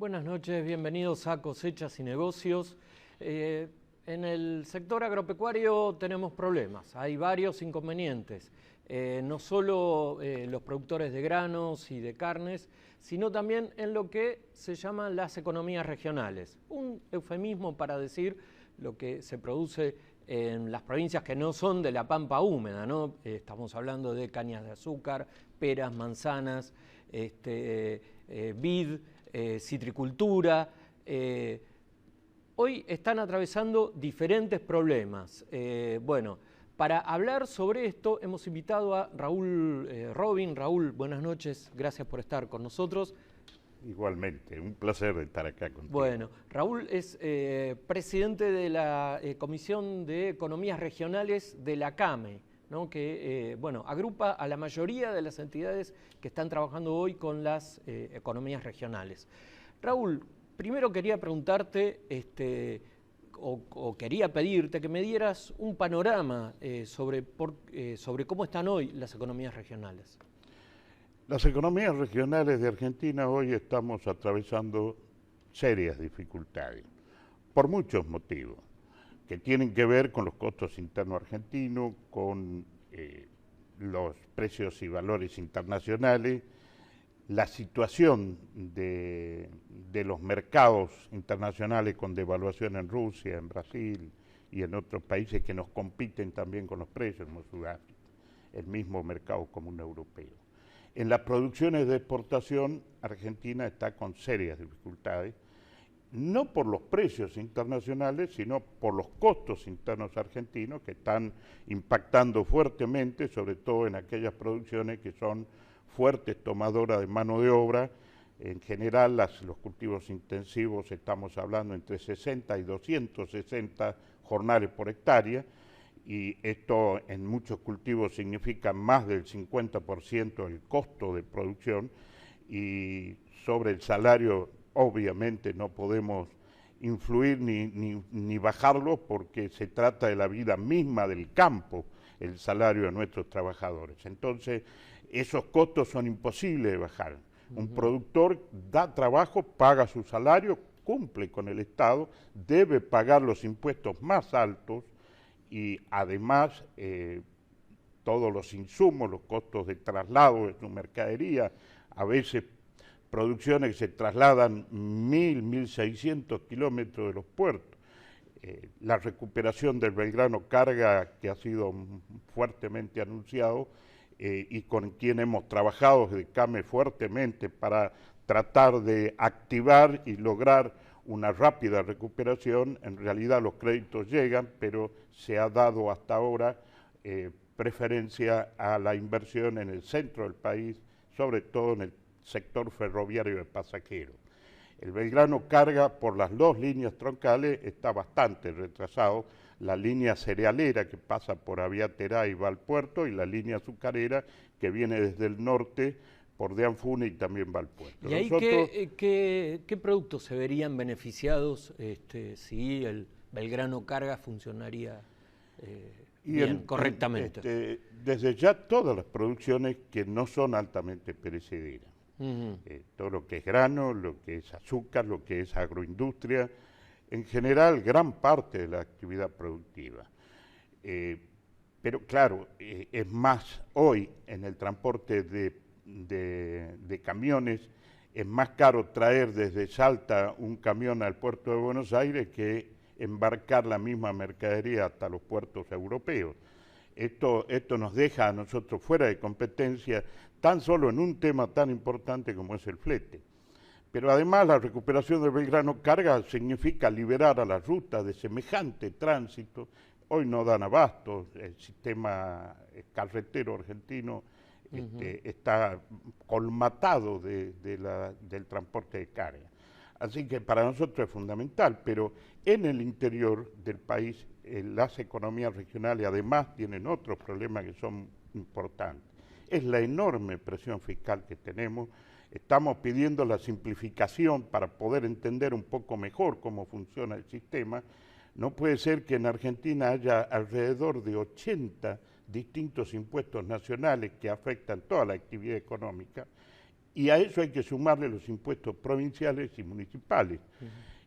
Buenas noches, bienvenidos a Cosechas y Negocios. En el sector agropecuario tenemos problemas, hay varios inconvenientes. No solo los productores de granos y de carnes, sino también en lo que se llaman las economías regionales. Un eufemismo para decir lo que se produce en las provincias que no son de la pampa húmeda, ¿no? Estamos hablando de cañas de azúcar, peras, manzanas, vid, citricultura. Hoy están atravesando diferentes problemas. Para hablar sobre esto hemos invitado a Raúl Robin. Raúl, buenas noches, gracias por estar con nosotros. Igualmente, un placer estar acá contigo. Bueno, Raúl es presidente de la Comisión de Economías Regionales de la CAME, ¿no? Que agrupa a la mayoría de las entidades que están trabajando hoy con las economías regionales. Raúl, primero quería preguntarte quería pedirte que me dieras un panorama sobre cómo están hoy las economías regionales. Las economías regionales de Argentina hoy estamos atravesando serias dificultades, por muchos motivos, que tienen que ver con los costos internos argentinos, con los precios y valores internacionales, la situación de los mercados internacionales con devaluación en Rusia, en Brasil y en otros países que nos compiten también con los precios, como Sudáfrica, el mismo mercado común europeo. En las producciones de exportación, Argentina está con serias dificultades, no por los precios internacionales, sino por los costos internos argentinos que están impactando fuertemente, sobre todo en aquellas producciones que son fuertes tomadoras de mano de obra. En general, los cultivos intensivos estamos hablando entre 60 y 260 jornales por hectárea, y esto en muchos cultivos significa más del 50% del costo de producción, y sobre el salario obviamente no podemos influir ni bajarlo, porque se trata de la vida misma del campo, el salario de nuestros trabajadores. Entonces, esos costos son imposibles de bajar. Un productor da trabajo, paga su salario, cumple con el Estado, debe pagar los impuestos más altos, y además todos los insumos, los costos de traslado de su mercadería, a veces producciones que se trasladan 1.600 kilómetros de los puertos. La recuperación del Belgrano Carga, que ha sido fuertemente anunciado, y con quien hemos trabajado desde CAME fuertemente para tratar de activar y lograr una rápida recuperación. En realidad los créditos llegan, pero se ha dado hasta ahora preferencia a la inversión en el centro del país, sobre todo en el sector ferroviario de pasajeros. El Belgrano Carga, por las dos líneas troncales, está bastante retrasado. La línea cerealera, que pasa por Aviaterá y va al puerto, y la línea azucarera, que viene desde el norte por Deanfune y también va al puerto. ¿Y ahí qué productos se verían beneficiados si el Belgrano Carga funcionaría correctamente? Desde ya todas las producciones que no son altamente perecederas. Todo lo que es grano, lo que es azúcar, lo que es agroindustria, en general gran parte de la actividad productiva. Pero claro, es más hoy en el transporte de camiones, es más caro traer desde Salta un camión al puerto de Buenos Aires que embarcar la misma mercadería hasta los puertos europeos. Esto nos deja a nosotros fuera de competencia, tan solo en un tema tan importante como es el flete. Pero además la recuperación del Belgrano Carga significa liberar a las rutas de semejante tránsito. Hoy no dan abasto, el sistema carretero argentino está colmatado del transporte de carga. Así que para nosotros es fundamental, pero en el interior del país las economías regionales además tienen otros problemas que son importantes. Es la enorme presión fiscal que tenemos. Estamos pidiendo la simplificación para poder entender un poco mejor cómo funciona el sistema. No puede ser que en Argentina haya alrededor de 80 distintos impuestos nacionales que afectan toda la actividad económica, Y a eso hay que sumarle los impuestos provinciales y municipales.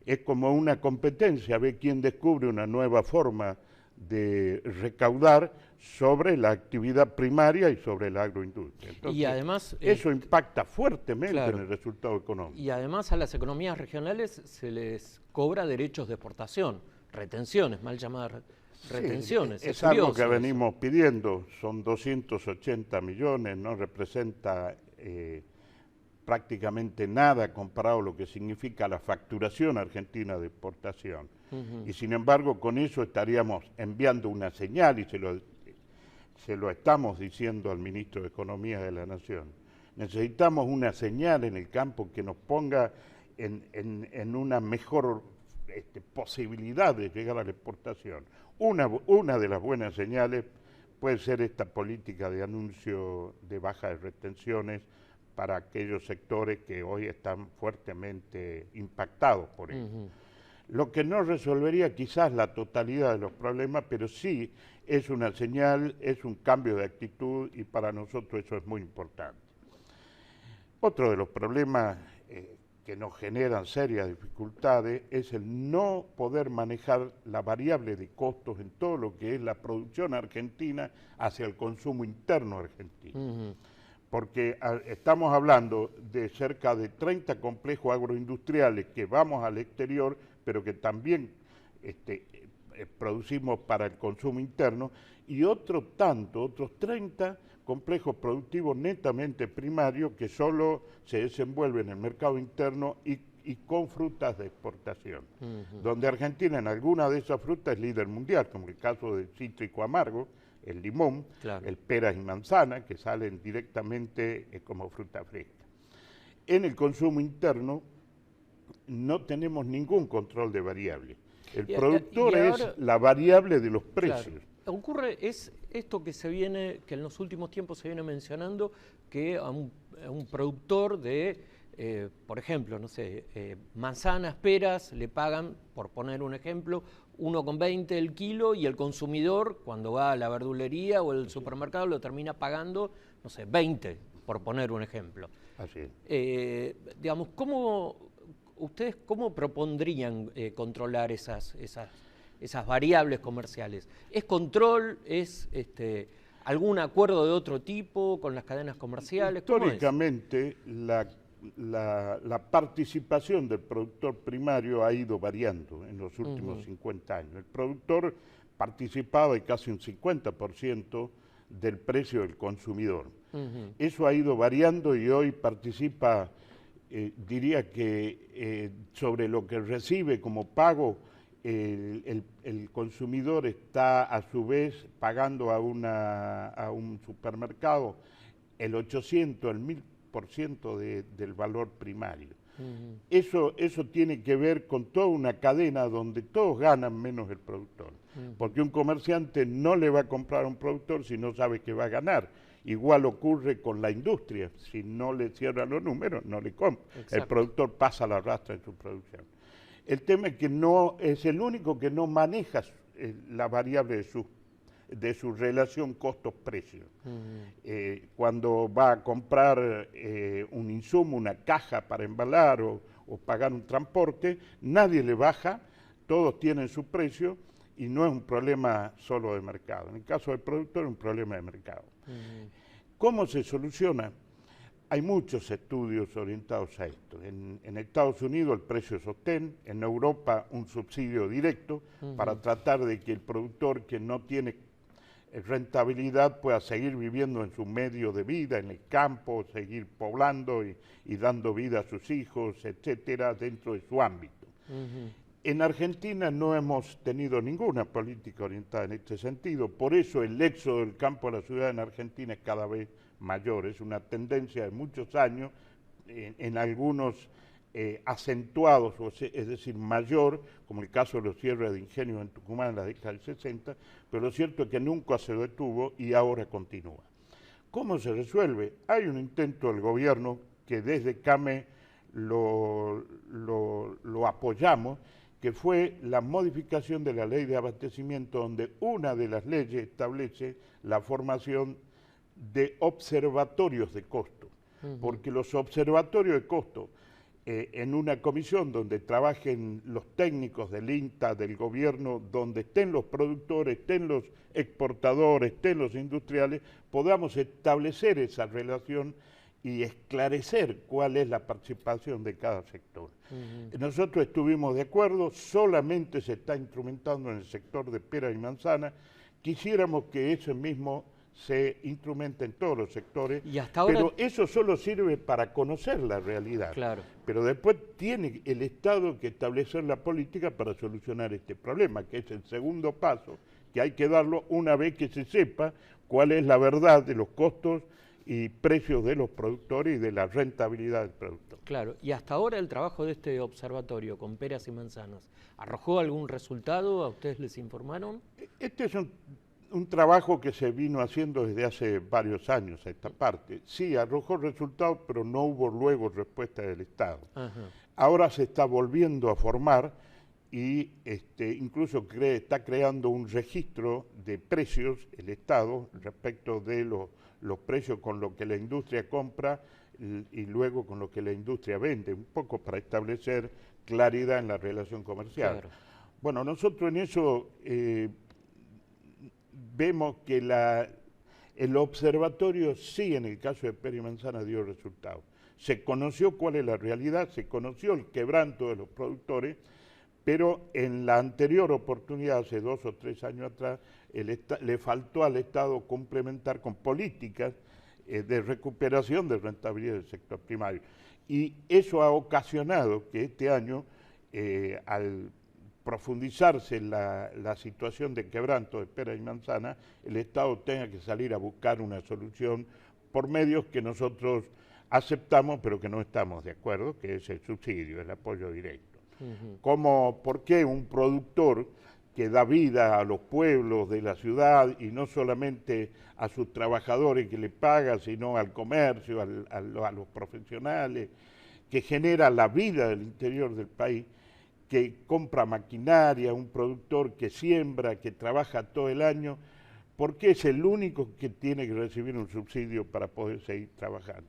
Es como una competencia, ver quién descubre una nueva forma de recaudar sobre la actividad primaria y sobre la agroindustria. Entonces, y además, eso impacta fuertemente claro, en el resultado económico. y además a las economías regionales se les cobra derechos de exportación, retenciones, mal llamadas retenciones. Sí, es algo que venimos pidiendo, son 280 millones, no representa prácticamente nada comparado a lo que significa la facturación argentina de exportación. Y sin embargo, con eso estaríamos enviando una señal, y se lo estamos diciendo al ministro de Economía de la Nación. Necesitamos una señal en el campo que nos ponga en una mejor posibilidad de llegar a la exportación. Una de las buenas señales puede ser esta política de anuncio de baja de retenciones para aquellos sectores que hoy están fuertemente impactados por ello. Lo que no resolvería quizás la totalidad de los problemas, pero sí es una señal, es un cambio de actitud, y para nosotros eso es muy importante. Otro de los problemas que nos generan serias dificultades es el no poder manejar la variable de costos en todo lo que es la producción argentina hacia el consumo interno argentino. Porque estamos hablando de cerca de 30 complejos agroindustriales que vamos al exterior, pero que también producimos para el consumo interno, y otros 30 complejos productivos netamente primarios que solo se desenvuelven en el mercado interno y con frutas de exportación, donde Argentina en alguna de esas frutas es líder mundial, como el caso del cítrico amargo, el limón, claro, el peras y manzana, que salen directamente como fruta fresca. En el consumo interno no tenemos ningún control de variable. El productor ahora, es la variable de los precios. Claro, ocurre es esto que en los últimos tiempos se viene mencionando, que a un productor de, por ejemplo, no sé, manzanas, peras, le pagan, por poner un ejemplo, 1,20 el kilo, y el consumidor, cuando va a la verdulería o el supermercado, lo termina pagando, no sé, 20, por poner un ejemplo. Así es. Digamos, ¿ustedes cómo propondrían controlar esas variables comerciales? ¿Es control? ¿Es algún acuerdo de otro tipo con las cadenas comerciales? Históricamente, la participación del productor primario ha ido variando en los últimos 50 años. El productor participaba de casi un 50% del precio del consumidor. Eso ha ido variando y hoy participa, diría que sobre lo que recibe como pago, el consumidor está a su vez pagando a un supermercado el 800, el 1000% del valor primario. Eso tiene que ver con toda una cadena donde todos ganan menos el productor. Porque un comerciante no le va a comprar a un productor si no sabe que va a ganar. Igual ocurre con la industria, si no le cierran los números, no le compra. Exacto. El productor pasa la rastra en su producción. El tema es que no es el único que no maneja la variable de su relación costos-precios. Cuando va a comprar un insumo, una caja para embalar o pagar un transporte, nadie le baja, todos tienen su precio y no es un problema solo de mercado. En el caso del productor es un problema de mercado. ¿Cómo se soluciona? Hay muchos estudios orientados a esto. En Estados Unidos el precio sostén, en Europa un subsidio directo para tratar de que el productor que no tiene rentabilidad pueda seguir viviendo en su medio de vida, en el campo, seguir poblando y dando vida a sus hijos, etcétera, dentro de su ámbito. En Argentina no hemos tenido ninguna política orientada en este sentido, por eso el éxodo del campo a la ciudad en Argentina es cada vez mayor, es una tendencia de muchos años, en algunos acentuados, es decir, mayor, como el caso de los cierres de ingenios en Tucumán en la década del 60, pero lo cierto es que nunca se detuvo y ahora continúa. ¿Cómo se resuelve? Hay un intento del gobierno que desde CAME lo apoyamos, que fue la modificación de la ley de abastecimiento, donde una de las leyes establece la formación de observatorios de costo. porque los observatorios de costo, en una comisión donde trabajen los técnicos del INTA, del gobierno, donde estén los productores, estén los exportadores, estén los industriales, podamos establecer esa relación y esclarecer cuál es la participación de cada sector. Nosotros estuvimos de acuerdo, solamente se está instrumentando en el sector de pera y manzana. Quisiéramos que ese mismo se instrumente en todos los sectores, y hasta ahora, pero eso solo sirve para conocer la realidad. Claro. Pero después tiene el Estado que establecer la política para solucionar este problema, que es el segundo paso, que hay que darlo una vez que se sepa cuál es la verdad de los costos y precios de los productores y de la rentabilidad del productor. Claro, y hasta ahora el trabajo de este observatorio con peras y manzanas, ¿arrojó algún resultado? ¿A ustedes les informaron? Este es un trabajo que se vino haciendo desde hace varios años a esta parte. Sí, arrojó resultados, pero no hubo luego respuesta del Estado. Ajá. Ahora se está volviendo a formar y incluso está creando un registro de precios, el Estado, respecto de los precios con lo que la industria compra y luego con lo que la industria vende, un poco para establecer claridad en la relación comercial. Claro. Bueno, nosotros en eso vemos que el observatorio sí, en el caso de pera y manzana, dio resultados. Se conoció cuál es la realidad, se conoció el quebranto de los productores, pero en la anterior oportunidad, hace 2 o 3 años atrás, le faltó al Estado complementar con políticas de recuperación de rentabilidad del sector primario. Y eso ha ocasionado que este año, al profundizarse la situación de quebranto de pera y manzana, el Estado tenga que salir a buscar una solución por medios que nosotros aceptamos, pero que no estamos de acuerdo, que es el subsidio, el apoyo directo. ¿Por qué un productor que da vida a los pueblos de la ciudad y no solamente a sus trabajadores que le paga, sino al comercio, a los profesionales, que genera la vida del interior del país, que compra maquinaria, un productor que siembra, que trabaja todo el año, ¿por qué es el único que tiene que recibir un subsidio para poder seguir trabajando?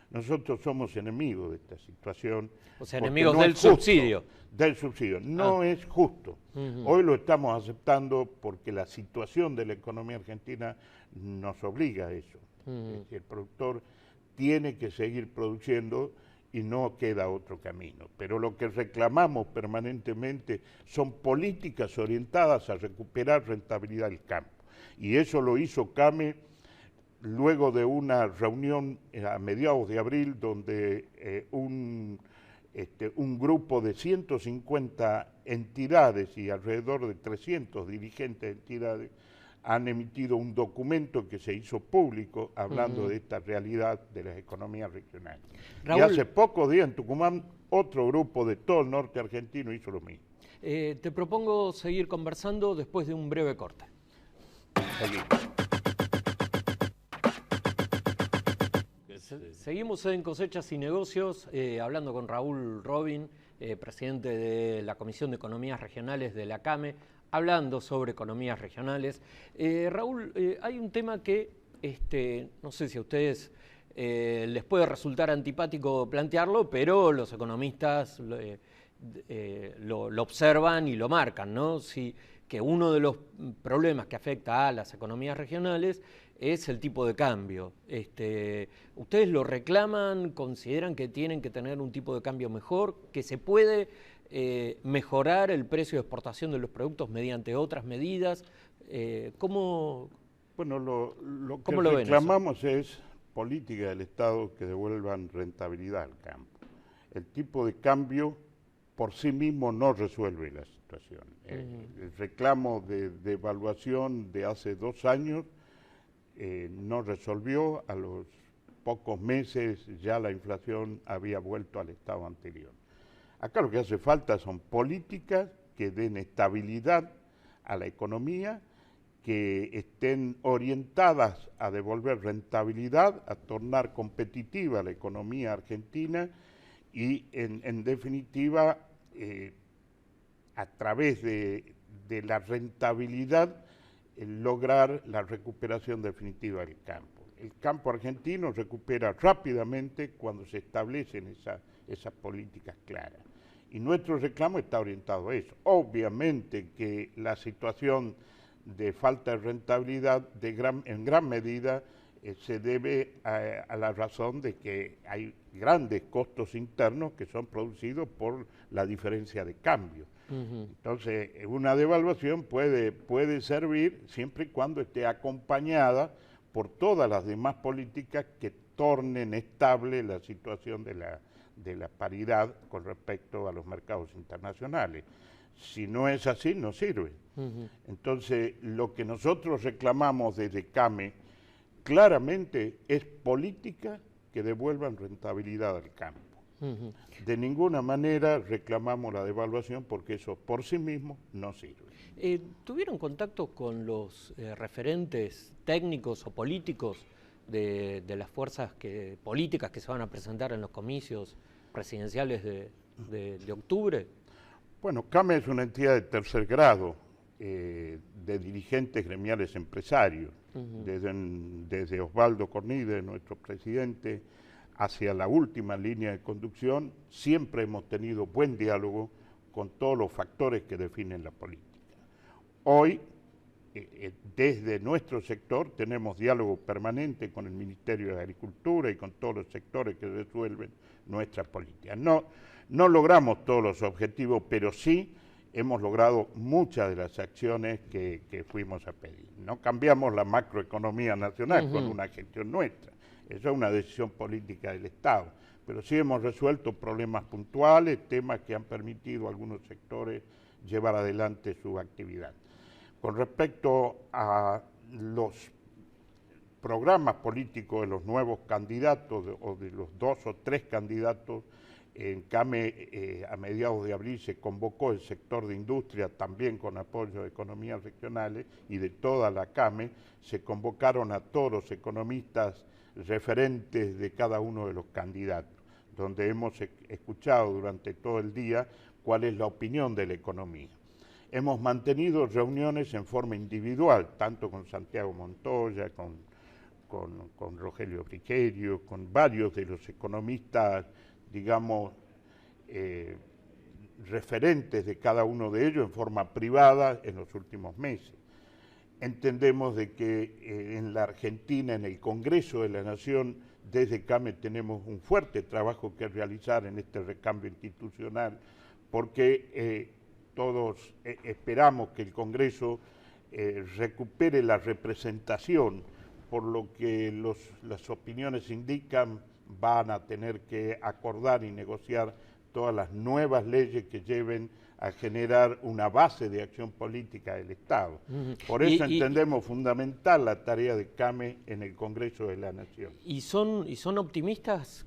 Nosotros somos enemigos de esta situación. O sea, enemigos del subsidio. Del subsidio. No es justo. Hoy lo estamos aceptando porque la situación de la economía argentina nos obliga a eso. Es decir, el productor tiene que seguir produciendo y no queda otro camino. Pero lo que reclamamos permanentemente son políticas orientadas a recuperar rentabilidad del campo. Y eso lo hizo CAME luego de una reunión a mediados de abril donde un grupo de 150 entidades y alrededor de 300 dirigentes de entidades han emitido un documento que se hizo público hablando de esta realidad de las economías regionales. Raúl, y hace pocos días en Tucumán otro grupo de todo el norte argentino hizo lo mismo. Te propongo seguir conversando después de un breve corte. Seguimos. Seguimos en Cosechas y Negocios, hablando con Raúl Robin, presidente de la Comisión de Economías Regionales de la CAME, hablando sobre economías regionales. Raúl, hay un tema que no sé si a ustedes les puede resultar antipático plantearlo, pero los economistas lo observan y lo marcan, ¿no? Que uno de los problemas que afecta a las economías regionales es el tipo de cambio. ¿Ustedes lo reclaman? ¿Consideran que tienen que tener un tipo de cambio mejor? ¿Que se puede mejorar el precio de exportación de los productos mediante otras medidas? Bueno, lo que reclamamos es política del Estado que devuelvan rentabilidad al campo. El tipo de cambio por sí mismo no resuelve la situación. El reclamo de evaluación de hace 2 años no resolvió. A los pocos meses ya la inflación había vuelto al estado anterior. Acá lo que hace falta son políticas que den estabilidad a la economía, que estén orientadas a devolver rentabilidad, a tornar competitiva la economía argentina y en definitiva a través de la rentabilidad lograr la recuperación definitiva del campo. el campo argentino recupera rápidamente cuando se establecen esas políticas claras. Y nuestro reclamo está orientado a eso. Obviamente que la situación de falta de rentabilidad en gran medida se debe a la razón de que hay grandes costos internos que son producidos por la diferencia de cambio. Entonces, una devaluación puede servir siempre y cuando esté acompañada por todas las demás políticas que tornen estable la situación de la paridad con respecto a los mercados internacionales. Si no es así, no sirve. Entonces, lo que nosotros reclamamos desde CAME claramente es política que devuelvan rentabilidad al campo. De ninguna manera reclamamos la devaluación porque eso por sí mismo no sirve. ¿Tuvieron contacto con los referentes técnicos o políticos de las fuerzas políticas que se van a presentar en los comicios presidenciales de octubre? Bueno, CAME es una entidad de tercer grado de dirigentes gremiales empresarios, desde Osvaldo Cornide, nuestro presidente, hacia la última línea de conducción, siempre hemos tenido buen diálogo con todos los factores que definen la política. Hoy, desde nuestro sector, tenemos diálogo permanente con el Ministerio de Agricultura y con todos los sectores que resuelven nuestra política. No logramos todos los objetivos, pero sí hemos logrado muchas de las acciones que fuimos a pedir. No cambiamos la macroeconomía nacional con una gestión nuestra. Eso es una decisión política del Estado, pero sí hemos resuelto problemas puntuales, temas que han permitido a algunos sectores llevar adelante su actividad. Con respecto a los programas políticos de los nuevos candidatos o de los 2 o 3 candidatos, en CAME a mediados de abril se convocó el sector de industria, también con apoyo de economías regionales y de toda la CAME, se convocaron a todos los economistas referentes de cada uno de los candidatos, donde hemos escuchado durante todo el día cuál es la opinión de la economía. Hemos mantenido reuniones en forma individual, tanto con Santiago Montoya, con Rogelio Frigerio, con varios de los economistas, digamos, referentes de cada uno de ellos en forma privada en los últimos meses. Entendemos de que en la Argentina, en el Congreso de la Nación, desde CAME tenemos un fuerte trabajo que realizar en este recambio institucional, porque todos esperamos que el Congreso recupere la representación, por lo que las opiniones indican van a tener que acordar y negociar todas las nuevas leyes que lleven a generar una base de acción política del Estado. Por eso entendemos fundamental la tarea de CAME en el Congreso de la Nación. ¿Y son optimistas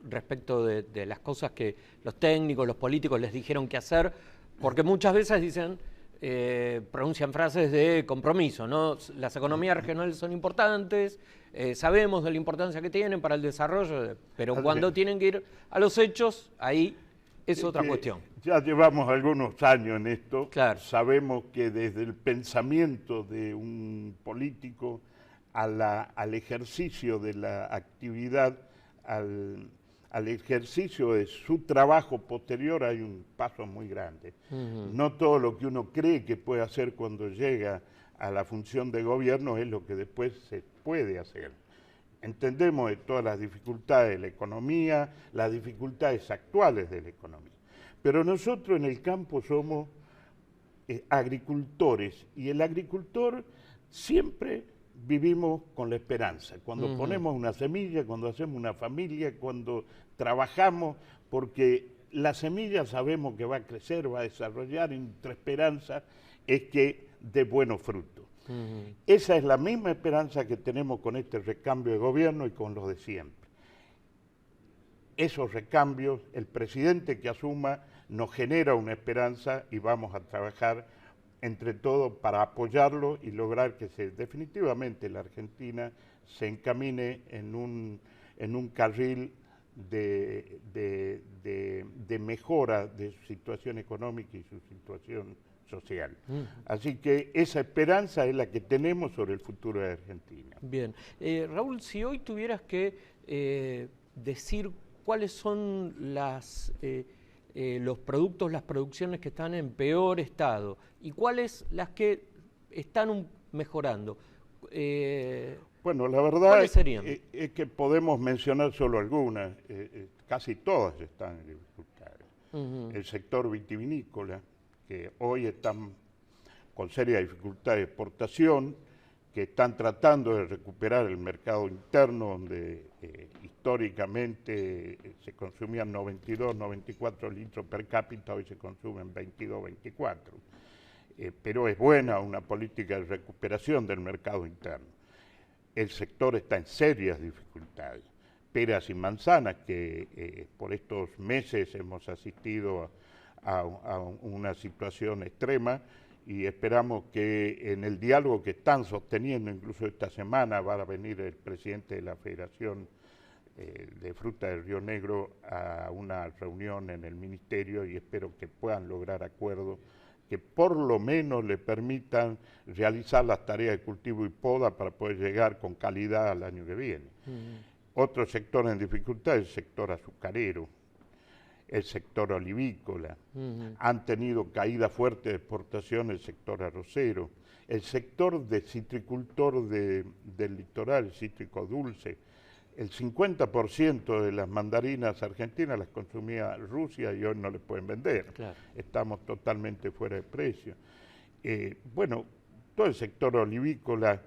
respecto de las cosas que los técnicos, los políticos les dijeron que hacer? Porque muchas veces dicen, pronuncian frases de compromiso, ¿no? Las economías regionales son importantes, sabemos de la importancia que tienen para el desarrollo, pero cuando tienen que ir a los hechos, ahí es otra cuestión. Ya llevamos algunos años en esto, claro. Sabemos que desde el pensamiento de un político al ejercicio de la actividad, al ejercicio de su trabajo posterior hay un paso muy grande. No todo lo que uno cree que puede hacer cuando llega a la función de gobierno es lo que después se puede hacer. Entendemos de todas las dificultades de la economía, las dificultades actuales de la economía, pero nosotros en el campo somos agricultores y el agricultor siempre vivimos con la esperanza, cuando ponemos una semilla, cuando hacemos una familia, cuando trabajamos, porque la semilla sabemos que va a crecer, va a desarrollar, y nuestra esperanza es que dé buenos frutos. Esa es la misma esperanza que tenemos con este recambio de gobierno y con los de siempre. Esos recambios, el presidente que asuma nos genera una esperanza y vamos a trabajar entre todos para apoyarlo y lograr que definitivamente la Argentina se encamine en un carril de mejora de su situación económica y su situación social. Así que esa esperanza es la que tenemos sobre el futuro de Argentina. Bien. Raúl, si hoy tuvieras que decir cuáles son los productos, las producciones que están en peor estado y cuáles las que están mejorando. Bueno, la verdad ¿Cuáles serían? Es que podemos mencionar solo algunas, casi todas están en dificultades. El sector vitivinícola, que hoy están con seria dificultad de exportación, que están tratando de recuperar el mercado interno, donde históricamente se consumían 92, 94 litros per cápita, hoy se consumen 22, 24. Pero es buena una política de recuperación del mercado interno. El sector está en serias dificultades. Peras y manzanas, que por estos meses hemos asistido a una situación extrema, y esperamos que en el diálogo que están sosteniendo, incluso esta semana va a venir el presidente de la Federación de Fruta del Río Negro a una reunión en el ministerio, y espero que puedan lograr acuerdos que por lo menos le permitan realizar las tareas de cultivo y poda para poder llegar con calidad al año que viene. Otro sector en dificultad es el sector azucarero, el sector olivícola. Han tenido caída fuerte de exportación el sector arrocero, el sector de citricultor del litoral, el cítrico dulce. El 50% de las mandarinas argentinas las consumía Rusia y hoy no les pueden vender. Claro. Estamos totalmente fuera de precio. Bueno, todo el sector olivícola.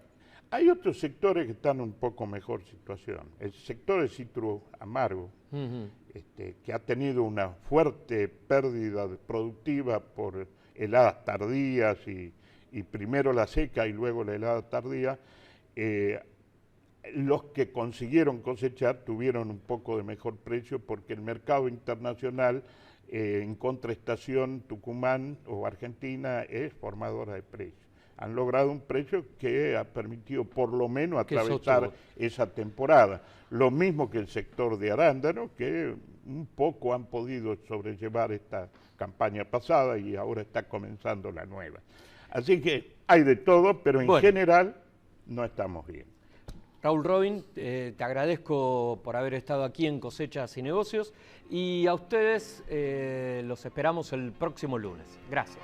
Hay otros sectores que están en un poco mejor situación. El sector de citro amargo, que ha tenido una fuerte pérdida productiva por heladas tardías y primero la seca y luego la helada tardía. Los que consiguieron cosechar tuvieron un poco de mejor precio porque el mercado internacional en contraestación Tucumán o Argentina es formadora de precios. Han logrado un precio que ha permitido por lo menos atravesar esa temporada. Lo mismo que el sector de arándano, que un poco han podido sobrellevar esta campaña pasada y ahora está comenzando la nueva. Así que hay de todo, pero en general no estamos bien. Raúl Robin, te agradezco por haber estado aquí en Cosechas y Negocios, y a ustedes los esperamos el próximo lunes. Gracias.